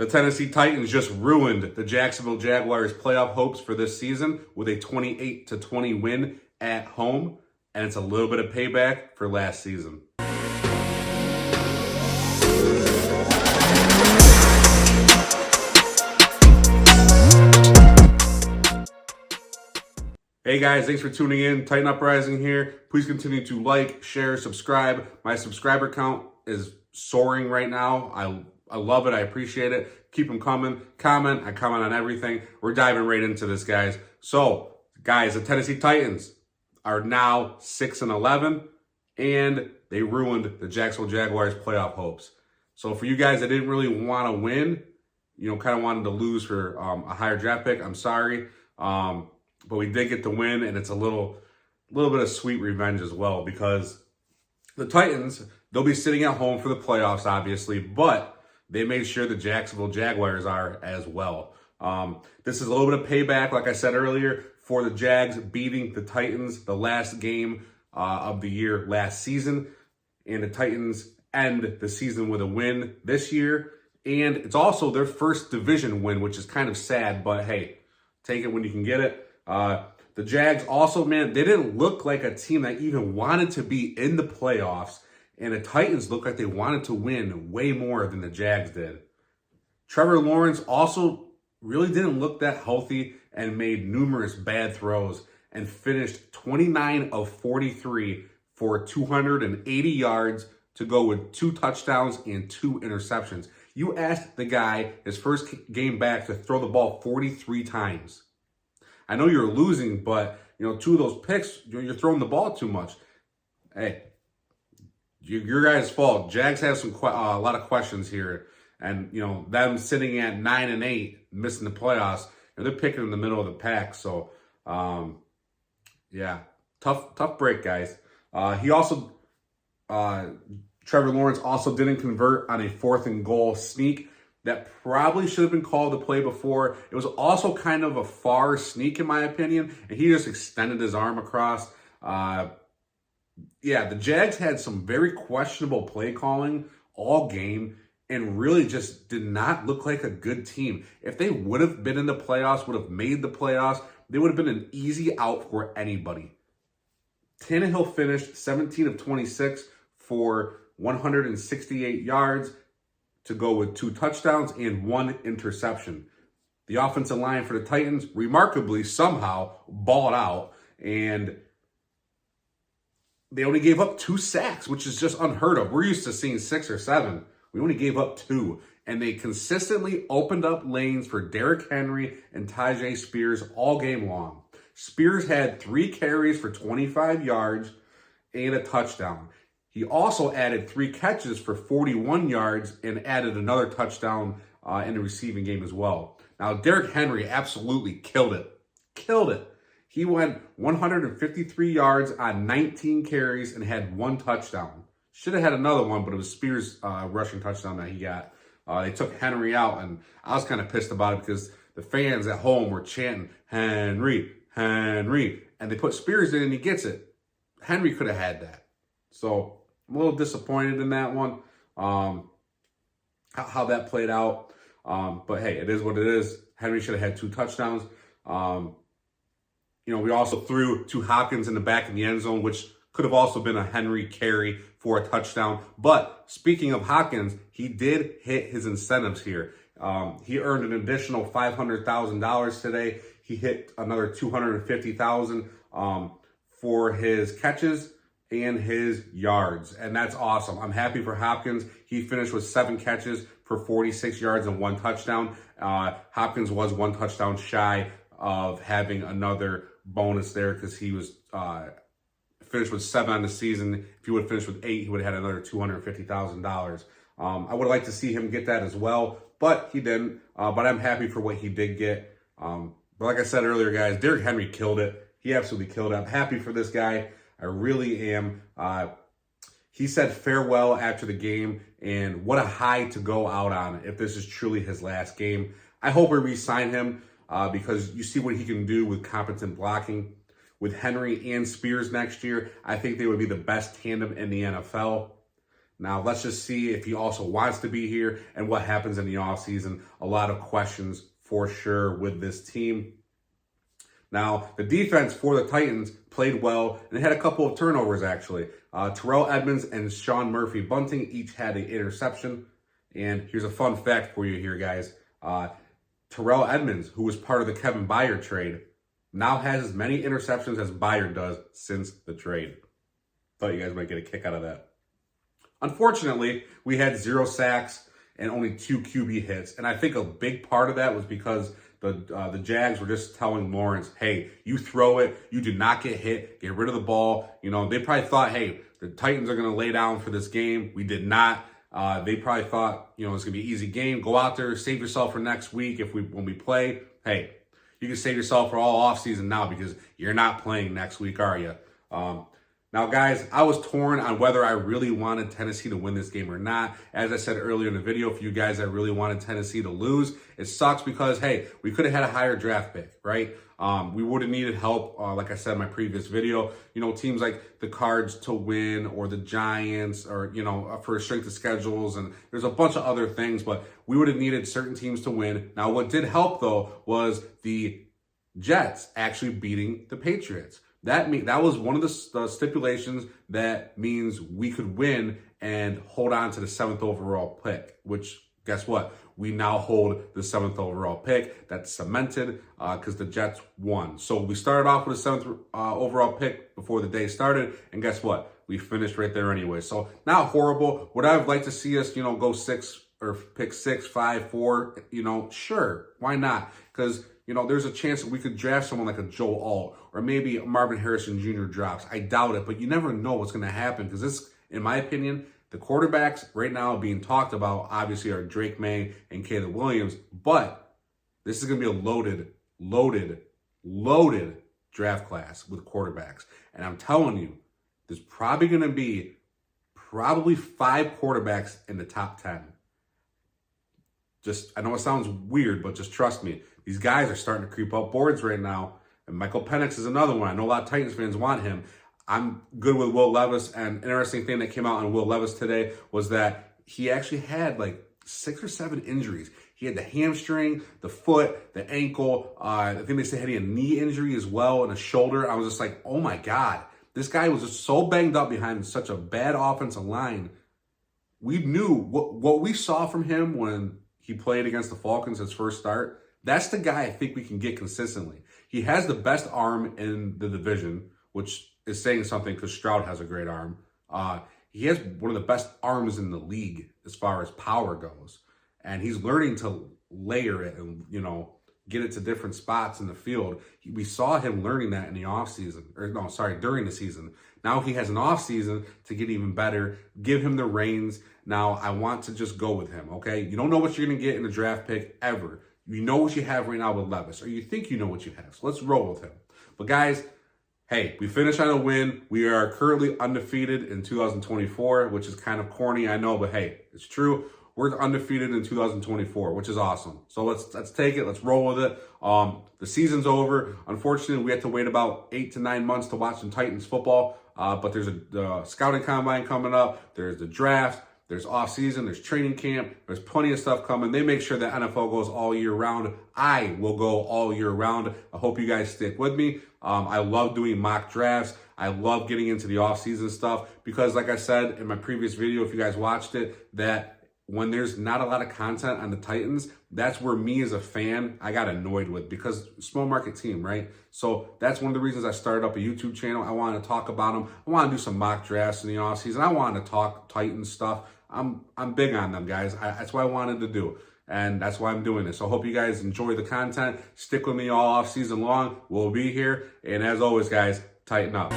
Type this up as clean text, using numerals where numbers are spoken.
The Tennessee Titans just ruined the Jacksonville Jaguars' playoff hopes for this season with a 28-20 win at home, and it's a little bit of payback for last season. Hey guys, thanks for tuning in. Titan Uprising here. Please continue to like, share, subscribe. My subscriber count is soaring right now. I love it. I appreciate it. Keep them coming. Comment. I comment on everything. We're diving right into this, guys. So, guys, the Tennessee Titans are now 6-11, and they ruined the Jacksonville Jaguars' playoff hopes. So, for you guys that didn't really want to win, kind of wanted to lose for a higher draft pick, I'm sorry. But we did get the win, and it's a little bit of sweet revenge as well, because the Titans, they'll be sitting at home for the playoffs, obviously, but they made sure the Jacksonville Jaguars are as well. This is a little bit of payback, like I said earlier, for the Jags beating the Titans the last game of the year last season, and the Titans end the season with a win this year, and it's also their first division win, which is kind of sad, but hey, take it when you can get it. The Jags also, man, they didn't look like a team that even wanted to be in the playoffs, and the Titans looked like they wanted to win way more than the Jags did. Trevor Lawrence also really didn't look that healthy and made numerous bad throws and finished 29 of 43 for 280 yards to go with 2 touchdowns and 2 interceptions. You asked the guy his first game back to throw the ball 43 times. I know you're losing, but, 2 of those picks, you're throwing the ball too much. Hey, your guys' fault. Jags have a lot of questions here. And, them sitting at 9-8, missing the playoffs, they're picking in the middle of the pack. So, yeah, tough break, guys. Trevor Lawrence also didn't convert on a 4th and goal sneak. That probably should have been called the play before. It was also kind of a far sneak, in my opinion, and he just extended his arm across. The Jags had some very questionable play calling all game and really just did not look like a good team. If they would have been in the playoffs, would have made the playoffs, they would have been an easy out for anybody. Tannehill finished 17 of 26 for 168 yards, to go with 2 touchdowns and 1 interception. The offensive line for the Titans, remarkably, somehow balled out, and they only gave up 2 sacks, which is just unheard of. We're used to seeing 6 or 7. We only gave up 2, and they consistently opened up lanes for Derrick Henry and Tyjae Spears all game long. Spears had 3 carries for 25 yards and a touchdown. He also added 3 catches for 41 yards and added another touchdown in the receiving game as well. Now, Derrick Henry absolutely killed it. He went 153 yards on 19 carries and had 1 touchdown. Should have had another one, but it was Spears' rushing touchdown that he got. They took Henry out, and I was kind of pissed about it because the fans at home were chanting, Henry, Henry, and they put Spears in and he gets it. Henry could have had that. So I'm a little disappointed in that one, how that played out. But hey, it is what it is. Henry should have had 2 touchdowns. We also threw to Hopkins in the back of the end zone, which could have also been a Henry carry for a touchdown. But speaking of Hopkins, he did hit his incentives here. He earned an additional $500,000 today. He hit another $250,000 for his catches and his yards, and that's awesome. I'm happy for Hopkins. He finished with 7 catches for 46 yards and 1 touchdown. Hopkins was 1 touchdown shy of having another bonus there because he was finished with 7 on the season. If he would have finished with 8, he would have had another $250,000. I would like to see him get that as well, but he didn't. But I'm happy for what he did get. But like I said earlier, guys, Derrick Henry killed it. He absolutely killed it. I'm happy for this guy. I really am. He said farewell after the game, and what a high to go out on if this is truly his last game. I hope we re-sign him because you see what he can do with competent blocking. With Henry and Spears next year, I think they would be the best tandem in the NFL. Now, let's just see if he also wants to be here and what happens in the offseason. A lot of questions for sure with this team. Now, the defense for the Titans played well, and they had a couple of turnovers, actually. Terrell Edmunds and Sean Murphy Bunting each had an interception. And here's a fun fact for you here, guys. Terrell Edmunds, who was part of the Kevin Byard trade, now has as many interceptions as Byard does since the trade. Thought you guys might get a kick out of that. Unfortunately, we had 0 sacks and only 2 QB hits. And I think a big part of that was because the Jags were just telling Lawrence, hey, you throw it, you do not get hit, get rid of the ball. You know, they probably thought, hey, the Titans are going to lay down for this game. We did not. They probably thought, you know, it's going to be an easy game. Go out there, save yourself for next week when we play. Hey, you can save yourself for all offseason now because you're not playing next week, are you? Now, guys, I was torn on whether I really wanted Tennessee to win this game or not. As I said earlier in the video, for you guys that really wanted Tennessee to lose, it sucks because, hey, we could have had a higher draft pick, right? We would have needed help, like I said in my previous video. You know, teams like the Cards to win or the Giants or, you know, for strength of schedules. And there's a bunch of other things, but we would have needed certain teams to win. Now, what did help, though, was the Jets actually beating the Patriots. That was one of the stipulations that means we could win and hold on to the 7th overall pick, which, guess what? We now hold the 7th overall pick. That's cemented because the Jets won. So we started off with a 7th overall pick before the day started, and guess what? We finished right there anyway. So not horrible. Would I have liked to see us, you know, go 6 or pick 6, 5, 4? You know, sure. Why not? Because, you know, there's a chance that we could draft someone like a Joe Alt or maybe Marvin Harrison Jr. drops. I doubt it, but you never know what's going to happen because this, in my opinion, the quarterbacks right now being talked about obviously are Drake May and Caleb Williams, but this is going to be a loaded draft class with quarterbacks. And I'm telling you, there's probably going to be 5 quarterbacks in the top 10. I know it sounds weird, but just trust me. These guys are starting to creep up boards right now. And Michael Penix is another one. I know a lot of Titans fans want him. I'm good with Will Levis. And interesting thing that came out on Will Levis today was that he actually had like 6 or 7 injuries. He had the hamstring, the foot, the ankle. I think they said he had a knee injury as well and a shoulder. I was just like, oh my God. This guy was just so banged up behind such a bad offensive line. We knew what we saw from him when he played against the Falcons his first start. That's the guy I think we can get consistently. He has the best arm in the division, which is saying something because Stroud has a great arm. He has one of the best arms in the league as far as power goes. And he's learning to layer it and, you know, get it to different spots in the field. We saw him learning that in the offseason. During the season. Now he has an offseason to get even better. Give him the reins. Now I want to just go with him, okay? You don't know what you're going to get in the draft pick ever. You know what you have right now with Levis, or you think you know what you have. So let's roll with him. But guys, hey, we finished on a win. We are currently undefeated in 2024, which is kind of corny, I know, but hey, it's true. We're undefeated in 2024, which is awesome. So let's take it. Let's roll with it. The season's over. Unfortunately, we had to wait about 8 to 9 months to watch some Titans football. But there's a scouting combine coming up. There's the draft. There's off-season, there's training camp, there's plenty of stuff coming. They make sure that NFL goes all year round. I will go all year round. I hope you guys stick with me. I love doing mock drafts. I love getting into the off-season stuff because, like I said in my previous video, if you guys watched it, that when there's not a lot of content on the Titans, that's where me as a fan, I got annoyed with because small market team, right? So that's one of the reasons I started up a YouTube channel. I want to talk about them. I want to do some mock drafts in the offseason. I want to talk Titans stuff. I'm big on them, guys. That's what I wanted to do. And that's why I'm doing this. So I hope you guys enjoy the content. Stick with me all off season long. We'll be here. And as always, guys, tighten up.